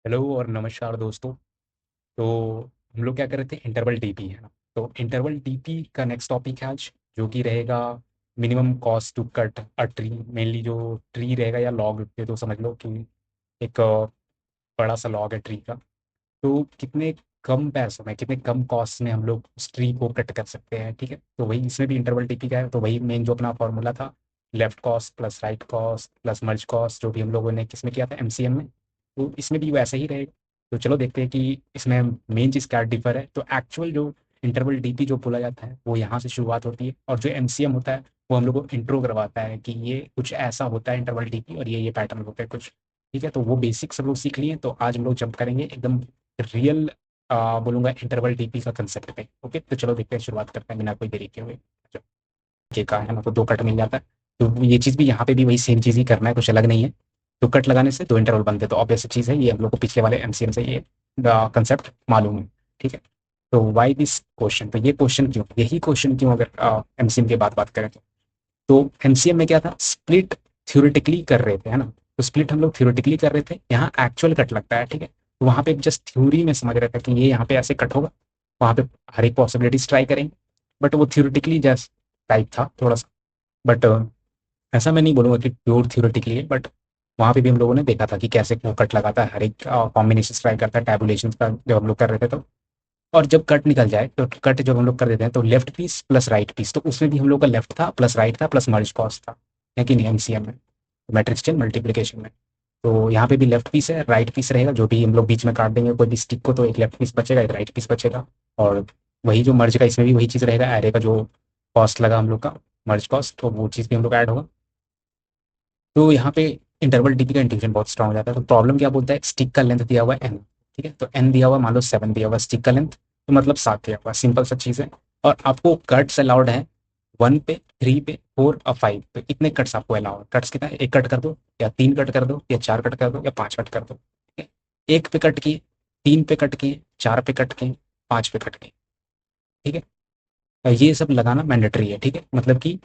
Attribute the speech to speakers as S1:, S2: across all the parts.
S1: Hello और नमस्कार दोस्तों। तो हम लोग क्या कर रहे थे, इंटरवल डीपी है ना। तो इंटरवल डीपी का नेक्स्ट टॉपिक है आज, जो कि रहेगा minimum cost to cut a tree. Mainly जो ट्री रहेगा या लॉग, ये तो समझ लो कि एक बड़ा सा लॉग है ट्री का। तो कितने कम पैसों में, कितने कम कॉस्ट में हम लोग उस ट्री को कट कर सकते हैं। ठीक है, तो वही इसमें भी इंटरवल डीपी का है। तो वही मेन जो अपना फॉर्मूला था, left cost plus right cost plus merge cost, जो भी हम लोगों ने किसमें किया था, एमसीएम में। तो इसमें भी वैसा ही रहेगा। तो चलो देखते हैं कि इसमें मेन चीज़ क्या डिफर है। तो एक्चुअल जो इंटरवल डीपी जो बोला जाता है वो यहाँ से शुरुआत होती है, और जो एमसीएम होता है वो हम लोग को इंट्रो करवाता है कि ये कुछ ऐसा होता है इंटरवल डीपी, और ये पैटर्न होते हैं कुछ। ठीक है, तो वो बेसिक सब लोग सीख लिए। तो आज हम लोग जंप करेंगे एकदम रियल, बोलूंगा इंटरवल डीपी का कंसेप्ट पे। ओके, तो चलो देखते हैं, शुरुआत करते हैं बिना कोई देरी के हुए। के का है ना, तो दो कट मिल जाता है। तो ये चीज़ भी यहाँ पे भी वही सेम चीज़ ही करना है, कुछ अलग नहीं है। तो कट लगाने से दो इंटरवल बनते हैं, तो ऑब्वियस चीज़ है, ये हम लोग को पिछले वाले एमसीएम से ये कंसेप्ट मालूम है। ठीक है, तो वाई दिस क्वेश्चन, तो ये क्वेश्चन क्यों, यही क्वेश्चन क्यों, अगर एमसीएम की बात बात करें तो एमसीएम में क्या था, स्प्लिट थ्योरेटिकली कर रहे थे, है ना। तो स्प्लिट हम लोग थ्योरेटिकली कर रहे थे, यहाँ एक्चुअल कट लगता है। ठीक है, तो वहाँ पे जस्ट थ्योरी में समझ रहे थे कि ये यहाँ पे ऐसे कट होगा, वहाँ पे हर एक पॉसिबिलिटीज ट्राई करेंगे। बट वो थ्योरेटिकली जस्ट टाइप था थोड़ा सा। बट ऐसा मैं नहीं बोलूँगा कि प्योर थ्योरेटिकली है, बट वहाँ पे भी हम लोगों ने देखा था कि कैसे वो कट लगाता है, हर एक कॉम्बिनेशन ट्राई करता है टैबुलेशन का, जब हम लोग कर रहे थे तो। और जब कट निकल जाए, तो कट जब हम लोग कर देते हैं तो left piece plus right piece, तो उसमें भी हम लोग का लेफ्ट था प्लस राइट था प्लस मर्ज कॉस्ट था, है कि नहीं, एमसीएम में, मैट्रिक्स चेन मल्टीप्लिकेशन में। तो यहाँ पे भी लेफ्ट पीस है, राइट पीस रहेगा, जो भी हम लोग बीच में काट देंगे कोई भी स्टिक को, तो एक लेफ्ट पीस बचेगा, एक राइट पीस बचेगा। और वही जो मर्ज का, इसमें भी वही चीज़ रहेगा, एरे का जो कॉस्ट लगा हम लोग का, मर्ज कॉस्ट, तो वो चीज़ भी हम लोग ऐड होगा। तो यहाँ पे इंटरवल डीपी का इंटीग्रेशन बहुत स्ट्रांग हो जाता है। तो प्रॉब्लम क्या बोलता है, स्टिक का लेंथ दिया हुआ है एन। ठीक है, तो एन दिया हुआ, मान लो 7 दिया हुआ स्टिक का लेंथ, तो मतलब 7 दिया हुआ, सिंपल सा चीज़ है। और आपको कट्स अलाउड है 1 पे, 3 पे, 4 और 5 पे, इतने कट्स आपको अलाउ है। कट्स कितना है, एक कट कर दो, या 3 कट कर दो, या 4 कट कर दो, या 5 कट कर दो। ठीक है, एक पे कट किए, 3 पे कट किए, 4 पे कट किए, 5 पे कट किए। ठीक है, ये सब लगाना मैंडेटरी है। ठीक है, मतलब कि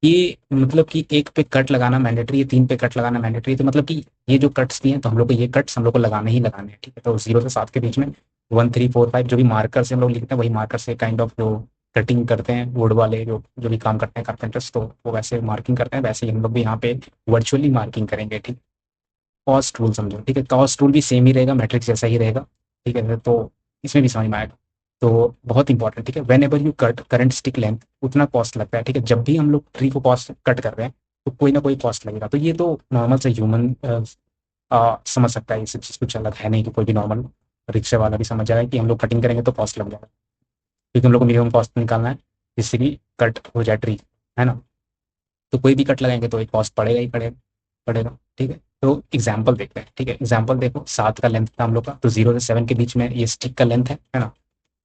S1: ये, मतलब कि एक पे कट लगाना मैंडेटरी है, 3 पे कट लगाना मैंडेटरी है। तो मतलब कि ये जो कट्स दिए हैं, तो हम लोग को ये कट्स हम लोग को लगाने ही लगाने हैं। ठीक है, तो 0 से 7 के बीच में 1, 3, 4, 5 जो भी मार्कर से हम लोग लिखते हैं, वही मार्कर से काइंड ऑफ जो कटिंग करते हैं वुड वाले, जो जो भी काम करते हैं कारपेंटर्स, तो वो वैसे मार्किंग करते हैं, वैसे ही हम लोग भी यहाँ पे वर्चुअली मार्किंग करेंगे। ठीक, कॉस्ट रूल समझो। ठीक है, कॉस्ट रूल भी सेम ही रहेगा, मैट्रिक्स जैसा ही रहेगा। ठीक है, तो इसमें भी समझ में आएगा। तो बहुत इंपॉर्टेंट, ठीक है, when ever you cut current stick length, उतना कॉस्ट लगता है। ठीक है, जब भी हम लोग ट्री को कॉस्ट कट कर रहे हैं, तो कोई ना कोई कॉस्ट लगेगा। तो ये तो नॉर्मल से ह्यूमन समझ सकता है, ये सब चीज़ कुछ अलग है नहीं कि कोई भी नॉर्मल रिक्शे वाला भी समझ जाएगा कि हम लोग कटिंग करेंगे तो कॉस्ट लग जाएगा, क्योंकि हम लोग को मिनिमम कॉस्ट निकालना है, जिससे कि कट हो जाए ट्री, है ना। तो कोई भी कट लगाएंगे तो एक कॉस्ट पड़ेगा ही पड़ेगा, पड़ेगा। ठीक है, तो एग्जाम्पल देखते हैं। ठीक है, एग्जाम्पल देखो, 7 का लेंथ था हम लोग का, तो 0 से 7 के बीच में ये स्टिक का लेंथ है ना।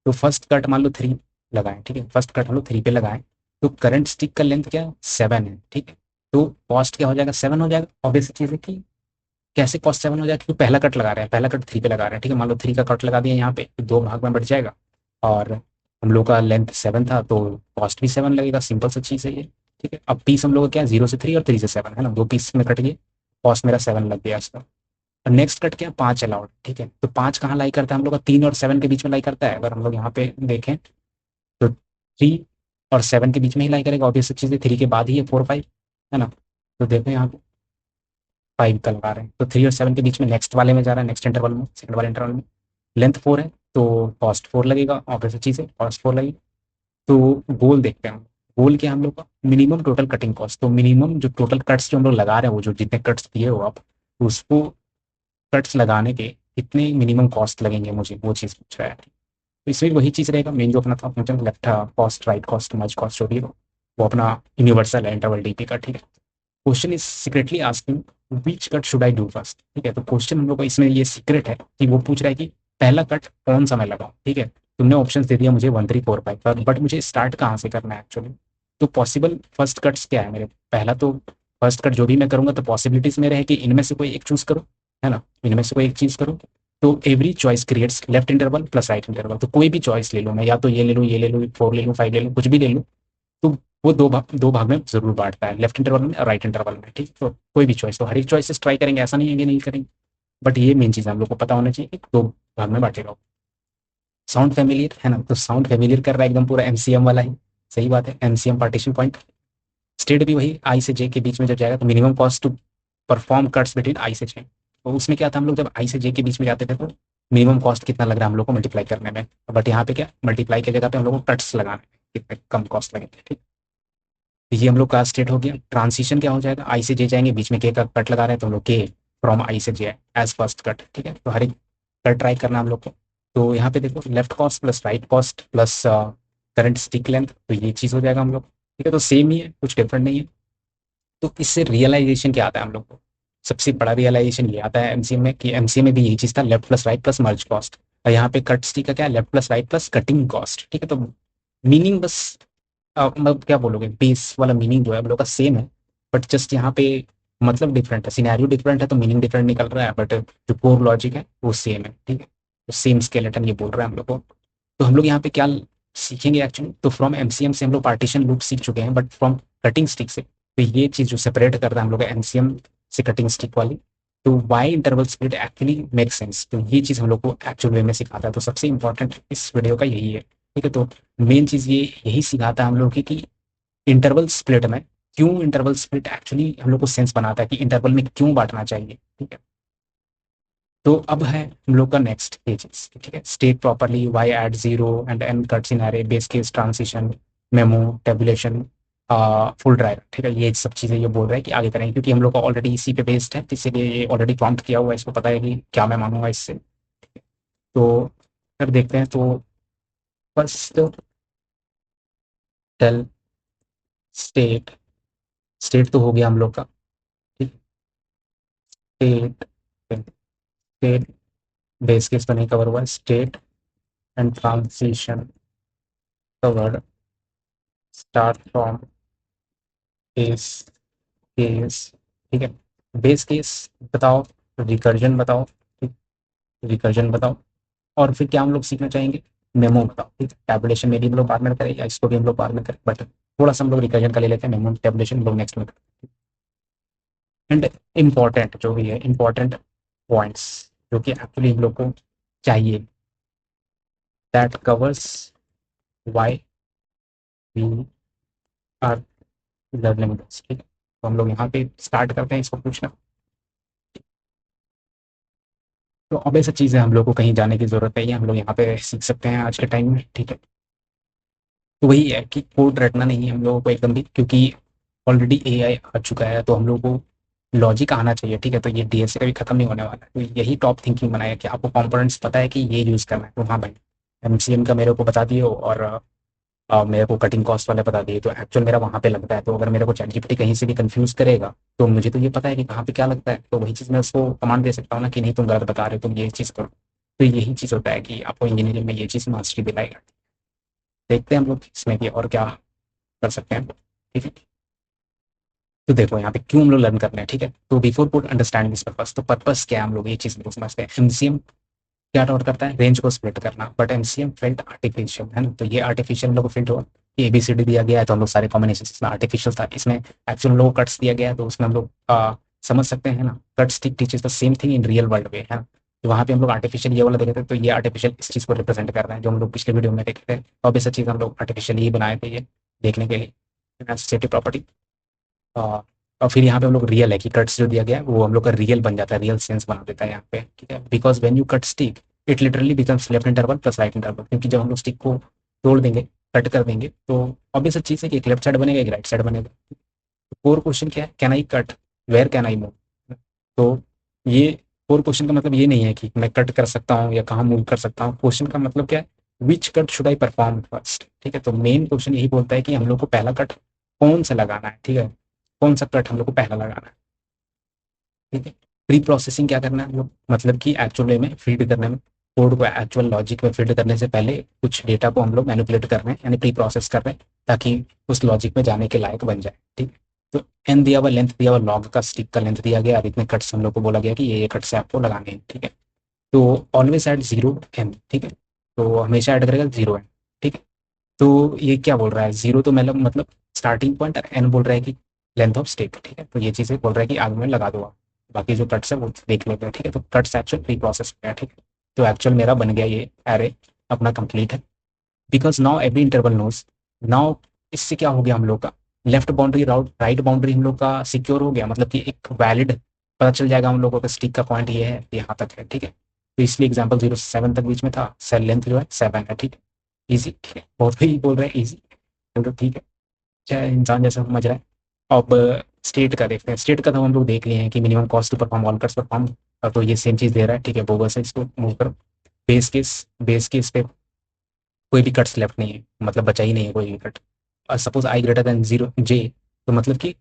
S1: तो फर्स्ट कट मान लो 3 लगाएं। ठीक है, फर्स्ट कट हम लोग 3 पे लगाएं, तो करंट स्टिक का लेंथ क्या है, 7 है। ठीक है, तो कॉस्ट क्या हो जाएगा, 7 हो जाएगा। ऑब्वियस चीज़ है कि कैसे कॉस्ट 7 हो जाएगा, क्योंकि पहला कट लगा रहे हैं, पहला कट 3 पे लगा रहे हैं। ठीक है, मान लो 3 का कट लगा दिया यहाँ पे, तो 2 भाग में बढ़ जाएगा। और हम लोग का लेंथ 7 था, तो कॉस्ट भी 7 लगेगा, सिंपल सा चीज़ है ये। ठीक है, अब पीस हम लोग का क्या है, 0 से 3 और 3 से 7, है ना, 2 पीस में कट गए, कॉस्ट मेरा 7 लग गया इसका। और नेक्स्ट कट क्या, 5 अलाउड। ठीक है, तो 5 कहाँ लाई करता है हम लोग का, 3 और 7 के बीच में लाई करता है। अगर हम लोग यहाँ पे देखें तो 3 और 7 के बीच में ही लाई करेगा, ऑब्वियस चीज़ है, 3 के बाद ही है 4, 5, है ना। तो देखो यहाँ पे 5 का लगा रहे हैं, तो 3 और 7 के बीच में नेक्स्ट वाले में जा रहा है, नेक्स्ट इंटरवल में, सेकंड वाले इंटरवल में। लेंथ 4 है, तो कॉस्ट 4 लगेगा, ऑब्वियस चीज़ है, कॉस्ट 4 लगेगी। तो गोल देखते हैं हम। गोल क्या है हम लोग का, मिनिमम टोटल कटिंग कॉस्ट। तो मिनिमम जो टोटल कट्स जो हम लोग लगा रहे हैं, वो जो जितने कट्स दिए हो आप, उसको कट्स लगाने के कितने मिनिमम कॉस्ट लगेंगे, मुझे वो चीज़ पूछ रहा है। तो इसमें वही चीज़ रहेगा, मेन जो अपना था function, left cost, right cost, merge cost, जो भी हो, वो अपना यूनिवर्सल है इंटरवल डीपी का। ठीक है, question is secretly asking which cut should I do first. ठीक है, तो क्वेश्चन हम लोग का इसमें ये सीक्रेट है कि वो पूछ रहा है कि पहला कट कौन सा मैं लगाऊं। ठीक है, तुमने ऑप्शन दे दिया मुझे 1, 3, 4, 5, बट मुझे स्टार्ट कहाँ से करना है एक्चुअली। तो पॉसिबल फर्स्ट कट्स क्या है मेरे, पहला तो फर्स्ट कट जो भी मैं करूंगा, तो पॉसिबिलिटीज मेरे है कि इनमें से कोई एक चूज करो, है ना, इनमें से कोई एक चीज करो। तो every choice creates left interval plus right interval. तो कोई भी चॉइस ले लो मैं, या तो ये ले लूँ, ये ले लूँ, 4 ले लूँ, 5 ले लूँ, कुछ भी ले लूँ, तो वो दो भाग में जरूर बांटता है, लेफ्ट इंटरवल में और राइट इंटरवल में। ठीक, तो कोई भी चॉइस, तो हर एक चॉइसेस ट्राई करेंगे, ऐसा नहीं है कि नहीं करेंगे। बट ये मेन चीज़ है हम लोग को पता होना चाहिए कि दो भाग में बांटेगा। साउंड फैमिलियर है ना, तो साउंड फैमिलियर कर रहा है एकदम पूरा एमसीएम वाला ही। सही बात है, एमसीएम पार्टीशन पॉइंट। स्टेट भी वही आई से जे के बीच में जब जाएगा तो minimum cost to perform cuts between I से जे। तो उसमें क्या था, हम लोग जब आई से जे के बीच में जाते थे तो मिनिमम कॉस्ट कितना लग रहा है हम लोग को मल्टीप्लाई करने में। बट यहाँ पे क्या, मल्टीप्लाई की जगह पे हम लोग को कट्स लगाने में कितने कम कॉस्ट लगेंगे। ठीक, तो ये हम लोग का स्टेट हो गया। ट्रांसिशन क्या हो जाएगा, आई से जे जाएंगे, बीच में के का कट लगा रहे हैं तो हम लोग के फ्रॉम आई से जे एज फर्स्ट कट। ठीक है, तो हर एक कट ट्राई करना हम लोग को। तो यहाँ पे देखो left cost plus right cost plus current stick length, तो ये चीज़ हो जाएगा हम लोग। ठीक है, तो सेम ही है, कुछ डिफरेंट नहीं है। तो इससे रियलाइजेशन क्या आता है हम लोग को, सबसे बड़ा रियलाइजेशन ये आता है एमसीएम में कि एमसीएम में भी यही चीज़ था, left plus right plus merge cost. और यहाँ पे कट स्टिक का क्या है, left plus right plus cutting cost. ठीक है, तो मीनिंग बस मतलब क्या बोलोगे, बेस वाला मीनिंग जो है हम लोग का सेम है। बट जस्ट यहाँ पे मतलब डिफरेंट है, सिनेरियो डिफरेंट है तो मीनिंग डिफरेंट निकल रहा है, बट जो कोर लॉजिक है वो सेम है। ठीक है, तो सेम स्केलेटन ये बोल रहा है हम लोग को। तो हम लोग यहाँ पे क्या सीखेंगे एक्चुअली, तो फ्रॉम एमसीएम से हम लोग पार्टीशन लूप सीख चुके हैं, बट फ्रॉम कटिंग स्टिक से, तो ये चीज़ जो सेपरेट कर रहा है हम लोग एमसीएम से कटिंग स्टिक वाली, तो why interval split actually make sense, तो ये चीज़ हम लोग को एक्चुअल वे में सिखाता है। तो सबसे इंपॉर्टेंट इस वीडियो का यही है। ठीक है, तो मेन चीज़ ये यही सिखाता है हम लोग की कि इंटरवल स्प्लिट में क्यों, इंटरवल स्प्लिट एक्चुअली हम लोग को सेंस बनाता है कि इंटरवल में क्यों बांटना चाहिए। ठीक है, तो अब है हम लोग का नेक्स्ट पेजेस। ठीक है, state properly, why at zero and N cuts in array, base case transition, memo, tabulation, full drive. ठीक है, ये सब चीज़ें ये बोल रहा है कि आगे करेंगे, क्योंकि हम लोग का ऑलरेडी इसी पे बेस्ड है, तो इसीलिए ये ऑलरेडी प्रॉम्प्ट किया हुआ है, इसको पता है कि क्या मैं मानूंगा इससे। तो अब देखते हैं। तो फर्स्ट टेल स्टेट, स्टेट तो हो गया हम लोग का। ठीक, स्टेट, स्टेट बेस केस तो नहीं कवर हुआ, state and transition covered, start from base case. ठीक है, बेस केस बताओ, रिकर्जन बताओ। ठीक, रिकर्जन बताओ, और फिर क्या हम लोग सीखना चाहेंगे, मेमो बताओ। ठीक है, टैबुलेशन में भी हम लोग बाद में करें या इसको भी हम लोग बाद में करें, बट थोड़ा सा हम लोग रिकर्जन का ले लेते हैं, मेमो टैबुलेशन हम लोग नेक्स्ट में करें। एंड इम्पॉर्टेंट जो भी है, इम्पॉर्टेंट पॉइंट्स जो कि एक्चुअली हम लोग को चाहिए, that covers why we are learning this. ठीक है, तो हम लोग यहाँ पे स्टार्ट करते हैं इसको पूछना। तो अब ऐसा चीज़ है, हम लोग को कहीं जाने की जरूरत नहीं है, हम लोग यहाँ पे सीख सकते हैं आज के टाइम में। ठीक है, तो वही है कि कोड रटना नहीं है हम लोगों को एकदम भी, क्योंकि ऑलरेडी एआई आ चुका है, तो हम लोग को लॉजिक आना चाहिए। ठीक है, तो ये डीएसए कभी खत्म नहीं होने वाला है, तो यही टॉप थिंकिंग बनाया कि आपको कंपोनेंट्स पता है कि ये यूज़ करना है, तो हाँ भाई एमसीएम का मेरे को बता दिए और मेरे को कटिंग कॉस्ट वाले बता दिए, तो एक्चुअल मेरा वहाँ पे लगता है। तो अगर मेरे को चैटजीपीटी कहीं से भी कंफ्यूज करेगा तो मुझे तो ये पता है कि कहाँ पे क्या लगता है, तो वही चीज़ मैं उसको कमांड दे सकता हूँ ना कि नहीं तुम गलत बता रहे हो, तुम ये चीज़ करो। तो यही चीज़ होता है कि आपको इंजीनियरिंग में ये चीज़ मास्टरी दिलाएगा। देखते हैं हम लोग इसमें भी और क्या कर सकते हैं। ठीक है, तो देखो यहाँ पे क्यों हम लोग लर्न कर रहे हैं। ठीक है, तो before put understanding this purpose, तो पर्पस क्या है हम लोग ये चीज़ लोग समझते हैं। एमसीएम क्या आउट करता है, रेंज को स्प्लिट करना, बट एमसीएम फेल्ट आर्टिफिशियल है ना, तो ये आर्टिफिशियल हम लोग को फेल्ट हुआ। एबीसीडी दिया गया है तो हम लोग सारे कॉम्बिनेशन इसमें आर्टिफिशियल था, इसमें एक्चुअल हम लोग को कट्स दिया गया है, तो उसमें हम लोग समझ सकते हैं ना, cuts teaches the same thing in real world way है ना। तो वहाँ पे हम लोग आर्टिफिशियल ये वाला देखे थे, तो ये आर्टिफिशियल इस चीज़ को रिप्रेजेंट कर रहे हैं जो हम लोग पिछले वीडियो में देखे थे। तो अब ऐसा चीज़ हम लोग आर्टिफिशियल ही बनाए थे ये देखने के लिए, सेफ्टी प्रॉपर्टी। और फिर यहाँ पे हम लोग रियल है कि कट्स जो दिया गया है वो हम लोग का रियल बन जाता है, रियल सेंस बना देता है यहाँ पे। ठीक है, because when you cut stick it literally becomes left interval plus right interval, क्योंकि जब हम लोग स्टिक को तोड़ देंगे, कट कर देंगे, तो ऑब्वियस चीज़ है कि एक लेफ्ट साइड बनेगा एक राइट साइड बनेगा। कोर क्वेश्चन क्या है, can I cut, where can I move. तो ये कोर क्वेश्चन का मतलब ये नहीं है कि मैं कट कर सकता हूँ या कहाँ मूव कर सकता हूँ, क्वेश्चन का मतलब क्या है, विच cut should I perform first. ठीक है, तो मेन क्वेश्चन यही बोलता है कि हम लोग को पहला कट कौन सा लगाना है। ठीक है, कौन सा कट हम लोग को पहला लगाना है। ठीक है, प्री प्रोसेसिंग क्या करना है हम लोग, मतलब कि एक्चुअल वे में फीड करने में, कोड को एक्चुअल लॉजिक में फीड करने से पहले कुछ डेटा को हम लोग मैनिपुलेट कर रहे हैं, यानी प्री प्रोसेस कर रहे हैं, ताकि उस लॉजिक में जाने के लायक बन जाए। ठीक है, तो एन दिया हुआ, लेंथ दिया हुआ, लॉग का स्टिक का लेंथ दिया गया, और इतने कट्स हम लोग को बोला गया कि ये कट्स आपको लगाने हैं। ठीक है, तो ऑलवेज ऐड जीरो एन। ठीक है, तो हमेशा ऐड करेगा जीरो एन। ठीक है, तो ये क्या बोल रहा है, जीरो तो मतलब स्टार्टिंग पॉइंट, और एन बोल रहा है कि लेंथ ऑफ स्टेक। ठीक है, तो ये चीज़ें बोल रहा है कि आगे में लगा दो आप। बाकी जो कट्स है वो देख लेते हैं, ठीक है। तो कट्स एक्चुअल प्री प्रोसेस हो गया, ठीक है। तो एक्चुअल मेरा बन गया ये एरे अपना कंप्लीट है, because now every interval knows. Now इससे क्या हो गया हम लोग का, लेफ्ट बाउंड्री राइट बाउंड्री हम लोग का सिक्योर हो गया, मतलब कि एक वैलिड पता चल जाएगा हम लोगों का स्टिक का पॉइंट ये है, यहाँ तक है, ठीक है। तो इसलिए एग्जाम्पल 0 से 7 तक बीच में था, सेल लेंथ जो है 7 है, ठीक है। ईजी, ठीक है, बहुत ही बोल रहे हैं ईजी, तो ठीक है, चाहे इंसान जैसा समझ रहा है। अब स्टेट का देखते हैं। स्टेट का तो हम लोग देख लिए हैं कि minimum cost to perform all cuts perform, तो ये सेम चीज़ दे रहा है, ठीक है। बोगस है, इसको मूव करो। बेस केस पे कोई भी कट्स लेफ्ट नहीं है, मतलब बचा ही नहीं है कोई भी कट। और सपोज आई ग्रेटर देन 0 जे, तो मतलब कि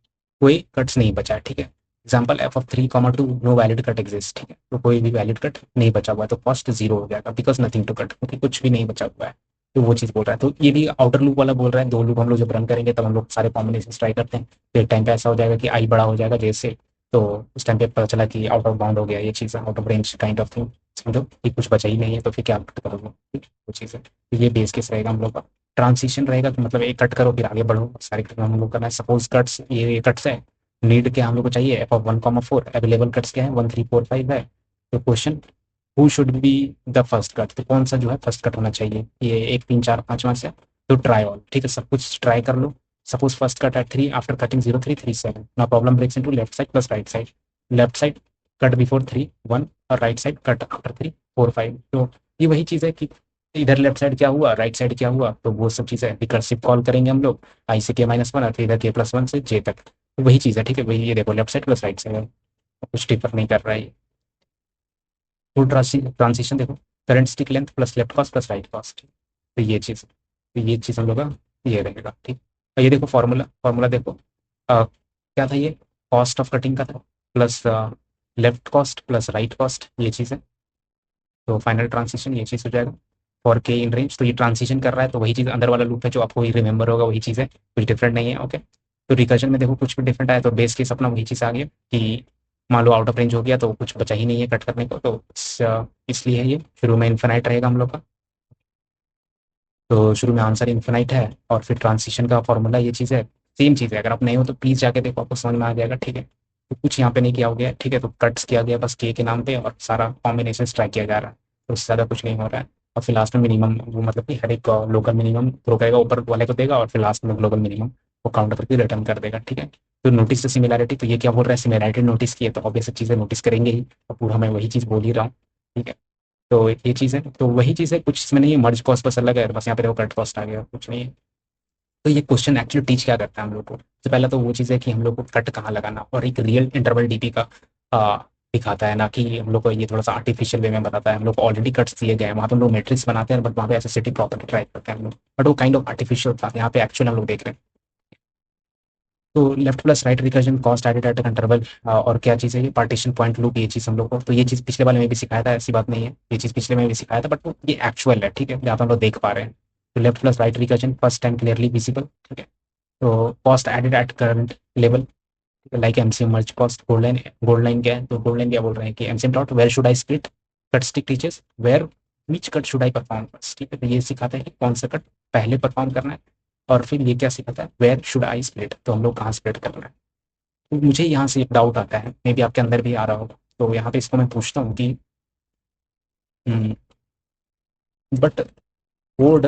S1: कोई कट्स नहीं बचा है, ठीक है। Example f(3,2) no valid cut exist, ठीक है। तो कोई भी वैलिड कट नहीं बचा हुआ है, तो कॉस्ट 0 हो जाएगा, बिकॉज नथिंग टू कट, क्योंकि कुछ भी नहीं बचा हुआ है। तो वो चीज़ बोल रहा है। तो ये भी आउटर लूप वाला बोल रहा है, 2 लूप हम लोग जब रन करेंगे तब हम लोग सारे कॉम्बिनेशन ट्राई करते हैं। तो एक टाइम पे ऐसा हो जाएगा कि आई बड़ा हो जाएगा जैसे, तो उस टाइम पे पता चला कि आउट ऑफ बाउंड हो गया, ये चीज़ out of range kind of thing, समझो कि कुछ बचा ही नहीं है, तो फिर क्या करोगे, ठीक, वो चीज़ है। तो ये बेस केस रहेगा हम लोग का। ट्रांसिशन रहेगा तो मतलब एक कट करो फिर आगे बढ़ो, सारे कट हम लोग करना है। सपोज कट्स ये कट्स है, नीड क्या हम लोग को चाहिए, f(1,4), अवेलेबल कट्स क्या है, 1, 3, 4, 5 है। तो question, who should be the first cut, तो कौन सा जो है फर्स्ट कट होना चाहिए, ये 1, 3, 4, 5 में से। तो ट्राई ऑल, ठीक है, सब कुछ ट्राई कर लो। Suppose first cut at 3 after cutting 0, 3, 3, 7, ना problem breaks into left side plus right side. Left side cut before 3, 1, और राइट साइड कट आफ्टर 3, 4, 5। तो ये वही चीज़ है कि इधर लेफ्ट साइड क्या हुआ, राइट साइड क्या हुआ, तो वो सब चीज़ें रिकर्सिव कॉल करेंगे हम लोग, आई से k-1 और फिर इधर k+1 से j तक। तो वही चीज़ है, ठीक है। वही ये देखो, left side plus right side है, कुछ डिफर नहीं कर रहा है ये। फुल ट्रांसिशन देखो, current stick length plus left cost plus right cost, तो ये चीज़ हम लोग का ये रहेगा, ठीक। और ये देखो फॉर्मूला देखो, क्या था ये, कॉस्ट ऑफ कटिंग का था, plus left cost plus right cost, ये चीज़ है। तो फाइनल ट्रांसिशन ये चीज़ हो जाएगा फॉर के इन रेंज। तो ये ट्रांसिशन कर रहा है, तो वही चीज़ अंदर वाला लूप है जो आपको ही रिमेंबर होगा, वही चीज़ है, कुछ डिफरेंट नहीं है, ओके। तो रिकर्जन में देखो कुछ भी डिफरेंट आया, तो बेस केस अपना वही चीज़ आ गया कि मान लो आउट ऑफ रेंज हो गया तो कुछ बचा ही नहीं है कट करने को, तो इसलिए ये शुरू में इन्फिनाइट रहेगा हम लोग का। तो शुरू में आंसर इन्फिनाइट है, और फिर ट्रांसिशन का फॉर्मूला ये चीज़ है, सेम चीज़ है। अगर आप नहीं हो तो प्लीज़ जाके देखो, आपको समझ में आ जाएगा, ठीक है। तो कुछ यहाँ पे नहीं किया हो गया, ठीक है। तो कट्स किया गया बस के नाम पे, और सारा कॉम्बिनेशन ट्राई किया जा रहा है, तो उससे ज़्यादा कुछ नहीं हो रहा है। और फिर लास्ट में मिनिमम, वो मतलब कि हर एक लोकल मिनिमम थ्रो करेगा, ऊपर वाले को देगा, और फिर लास्ट में ग्लोबल मिनिमम वो काउंट करके रिटर्न कर देगा, ठीक है। तो नोटिस द सिमिलैरिटी, तो ये क्या बोल रहा है, सिमिलैरिटी नोटिस की है, तो ऑब्वियस चीज़ें नोटिस करेंगे ही, और पूरा मैं वही चीज़ बोल ही रहा हूँ, ठीक है। तो ये चीज़ है, तो वही चीज़ है, कुछ इसमें नहीं है, मर्ज कॉस्ट बस अलग है, बस यहाँ पे देखो कट कॉस्ट आ गया, कुछ नहीं है। तो ये क्वेश्चन एक्चुअली टीच क्या करता है हम लोग को, तो पहला तो वो चीज़ है कि हम लोग को कट कहाँ लगाना, और एक रियल इंटरवल डीपी का आ, दिखाता है ना, कि हम लोग को ये थोड़ा सा आर्टिफिशियल वे में बताता है। हम लोग को ऑलरेडी कट्स दिए गए हैं, वहाँ पे हम लोग मैट्रिक्स बनाते हैं, बट वहाँ पे एसोसिएटिव प्रॉपर्टी ट्राई करते हैं हम लोग, बट वो काइंड ऑफ आर्टिफिशियल था, यहाँ पे एक्चुअल हम लोग देख रहे हैं। तो left plus right recursion cost added at interval, और क्या चीज़ है ये, पार्टीशन पॉइंट लूप, ये चीज़ हम लोग को, तो ये चीज़ पिछले वाले में भी सिखाया था, ऐसी बात नहीं है, ये चीज़ पिछले में भी सिखाया था, बट ये एक्चुअल है, ठीक है, जहाँ पे हम लोग देख पा रहे हैं। तो left plus right recursion first time clearly visible, ठीक है। तो cost added at current level, like MCM merge cost. Gold line क्या है, तो गोल्ड लाइन क्या बोल रहे हैं कि MCM dot where should I split cut stick teachers where which cut should I perform first, ठीक है। तो ये सिखाता है कि कौन सा कट पहले परफॉर्म करना है, और फिर ये क्या सिखाता है, वेयर शुड आई स्प्लिट, तो हम लोग कहाँ स्प्लिट करना है। तो मुझे यहाँ से एक डाउट आता है, मे बी आपके अंदर भी आ रहा होगा, तो यहाँ पे इसको मैं पूछता हूँ कि but code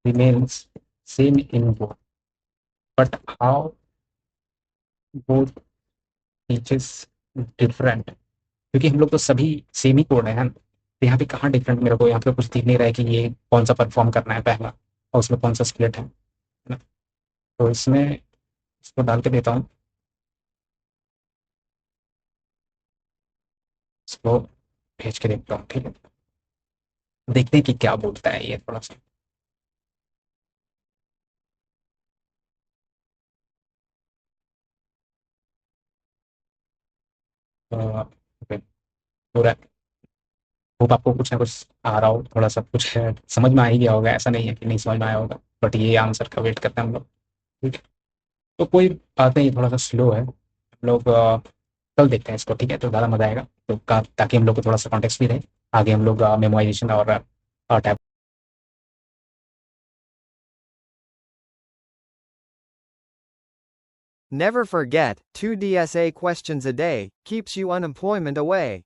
S1: remains same in both, but how both teachers different, क्योंकि हम लोग तो सभी सेम ही कोड है ना, तो यहाँ पे कहाँ डिफरेंट, मेरे को यहाँ पे कुछ दिख नहीं रहा है कि ये कौन सा परफॉर्म करना है पहला, और उसमें कौन सा स्प्लिट है ना। तो इसमें इसको डाल के देता हूँ, इसको भेज के देखता हूँ, ठीक है। देखते हैं कि क्या बोलता है ये थोड़ा सा। ओके, पूरा होप आपको कुछ ना कुछ आ रहा हो, थोड़ा सा कुछ है, समझ में आ ही गया होगा, ऐसा नहीं है कि नहीं समझ में आया होगा, बट ये आंसर का वेट करते हैं हम लोग, ठीक है। तो कोई बात नहीं, थोड़ा सा स्लो है, हम लोग कल देखते हैं इसको, ठीक है, तो ज़्यादा मजा आएगा, तो ताकि हम लोग को थोड़ा सा कॉन्टेक्स्ट भी रहे, आगे हम लोग मेमोराइजेशन और tab
S2: Never forget, 2 DSA questions a day keeps you unemployment away.